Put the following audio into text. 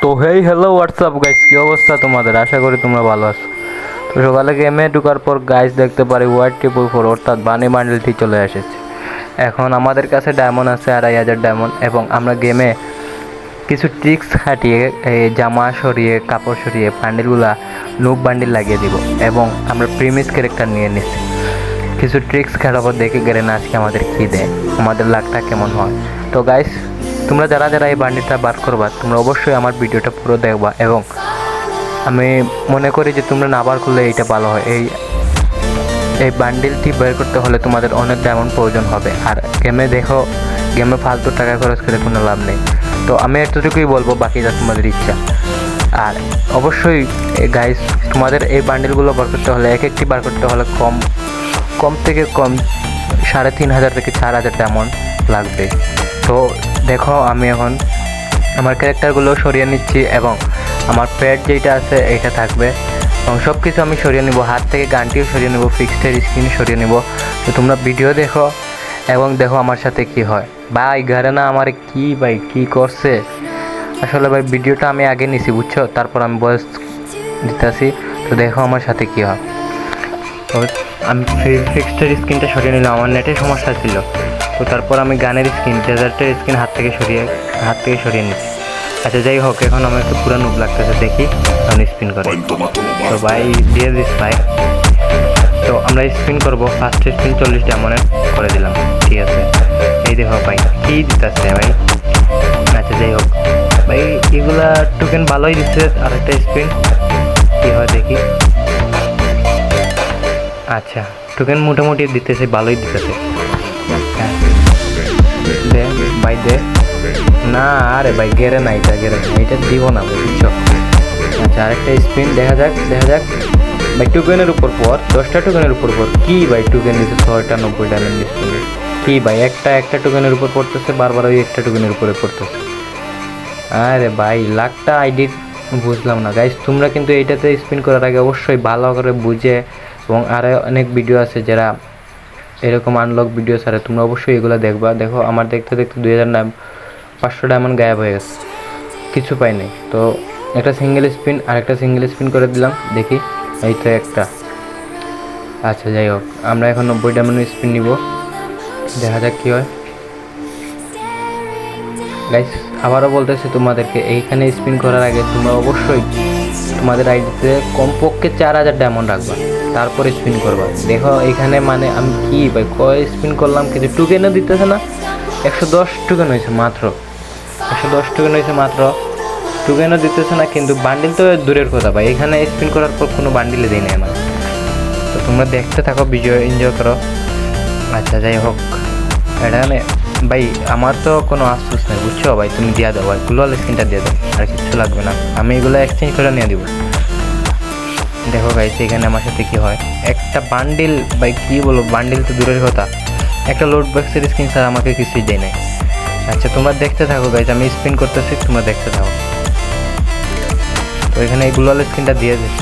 তো hey hello WhatsApp guys, কী অবস্থা তোমাদের? আশা করি তোমরা ভালো আছো। তো সকালে গেমে ঢোকার পর গাইস দেখতে পারি ওয়াই 4 অর্থাৎ বানি বান্ডেলটি চলে এসেছে। এখন আমাদের কাছে ডায়মন্ড আছে 2500 ডায়মন্ড, এবং আমরা গেমে কিছু ট্রিক্স খাটিয়ে জামা সরিয়ে কাপড় সরিয়ে বান্ডেলগুলা নুব বান্ডেল লাগিয়ে দিব, এবং আমরা প্রিমিস ক্যারেক্টার নিয়ে নিচ্ছি। কিছু ট্রিক্স খেলার পর দেখে গেলেন আজকে আমাদের কী দেয়, আমাদের লাকটা কেমন হয়। তো গাইস, তোমরা যারা যারা এই বান্ডিলটা বার করবা তোমরা অবশ্যই আমার ভিডিওটা পুরো দেখবা, এবং আমি মনে করি যে তোমরা না বার করলে এইটা ভালো হয়। এই বান্ডিলটি বের করতে হলে তোমাদের অনেক ডায়মন্ড প্রয়োজন হবে, আর গেমে ফালতু টাকা খরচ করে কোনো লাভ নেই। তো আমি এতটুকুই বলবো, বাকিটা তোমাদের ইচ্ছা। আর অবশ্যই গাইস, তোমাদের এই বান্ডিলগুলো বার করতে হলে একটি বার করতে হলে কম থেকে কম 3500 থেকে 4000 ডায়মন্ড লাগবে। তো দেখো, আমি এখন আমার ক্যারেক্টারগুলো সরিয়ে নিচ্ছি, এবং আমার প্যাড যেটা আছে এইটা থাকবে, এবং সব কিছু আমি সরিয়ে নিব। হাত থেকে গানটিও সরিয়ে নেব, ফিক্সডের স্ক্রিন সরিয়ে নেব। তো তোমরা ভিডিও দেখো এবং দেখো আমার সাথে কি হয়। ভাই ঘরে না আমার কি করছে আসলে ভাই, ভিডিওটা আমি আগে নিছি বুঝছো, তারপর আমি ভয়েস দিতেছি। তো দেখো আমার সাথে কি হয়। তো আমি ফিক্সডের স্ক্রিনটা সরিয়ে নিলাম, আমার নেটের সমস্যা ছিল। তো তারপর আমি গানের স্ক্রিন, ডেজার্টের স্ক্রিন হাত থেকে সরিয়ে নিচ্ছি। আচ্ছা যাই হোক, এখন আমার একটু পুরো নুব লাগতেছে, দেখি আমি স্পিন করে। তো ভাই দিয়ে দিস ভাই। তো আমরা স্পিন করবো, ফার্স্ট স্পিন 40 ডায়মন্ডের করে দিলাম, ঠিক আছে। এই দেখো ভাই কী দিতেছে ভাই। আচ্ছা যাই হোক ভাই, এগুলা টোকেন ভালোই দিচ্ছে। আরেকটা স্পিন কী হয় দেখি। আচ্ছা, টোকেন মোটামুটি দিতেছে, ভালোই দিতেছে। দে ভাই দে না, আরে ভাই গেরে না, এটা দিব না বুঝছো। আচ্ছা আরেকটা স্পিন, দেখা যাক ভাই। টোকেনের উপর পর 10টা টোকেনের উপর পর কি ভাই টোকেন দিচ্ছে 6টা 90 ডায়মন্ড স্পিন। কি ভাই একটা টোকেনের উপর পড়তেছে, বারবার ওই একটা টোকেনের উপরে পড়তেছে। আরে ভাই লাখটা আইডি বুঝলাম না গাইস। তোমরা কিন্তু এইটাতে স্পিন করার আগে অবশ্যই ভালো করে বুঝে, এবং আরও অনেক ভিডিও আছে যারা এরকম আনলক ভিডিও ছাড়ে, তোমরা অবশ্যই এগুলো দেখবা। দেখো আমার দেখতে 2500 ডায়মন্ড গায়েব হয়ে গেছে, কিছু পাই নাই। তো একটা সিঙ্গেল স্পিন করে দিলাম, দেখি এই তো একটা। আচ্ছা যাই হোক, আমরা এখন 90 ডায়মন্ড স্পিন নিব, দেখা যাক কী হয়। গাইস আবারও বলতেছি তোমাদেরকে, এইখানে স্পিন করার আগে তোমরা অবশ্যই তোমাদের আইডিতে কমপক্ষে 4000 ডায়মন্ড রাখবা, তারপরে স্পিন করবা। দেখো এইখানে মানে আমি কি ভাই কয় স্পিন করলাম, কিন্তু টোকেনও দিতেছে না। 110 টোকেন হয়েছে মাত্র, 110 টোকেন হয়েছে মাত্র, টোকেনও দিতেছে না। কিন্তু বান্ডিল তো দূরের কথা ভাই, এখানে স্পিন করার পর কোনো বান্ডিলে দেয় না আমার। তো তোমরা দেখতে থাকো, ভিডিও এনজয় করো। আচ্ছা যাই হোক, এখানে ভাই আমার তো কোনো আফসোস নেই বুঝছো ভাই, তুমি দিয়ে দাও ভাই, গ্লোবাল স্ক্রিনটা দিয়ে দাও, আর কিছু লাগবে না। আমি এগুলো এক্সচেঞ্জ করে নিয়ে দিব। দেখো গাইস এখানে আমার সাথে কি হয়। একটা বান্ডিল ভাই, কী বলবো, বান্ডিল তো দূরের কথা, একটা লোড বক্সের স্ক্রিন স্যার আমাকে কিছুই দেয় নাই। আচ্ছা তোমরা দেখতে থাকো গাইস, আমি স্পিন করতেছি, তোমরা দেখতে থাকো। তো এখানে এই গ্লোবাল স্ক্রিনটা দিয়ে দিই।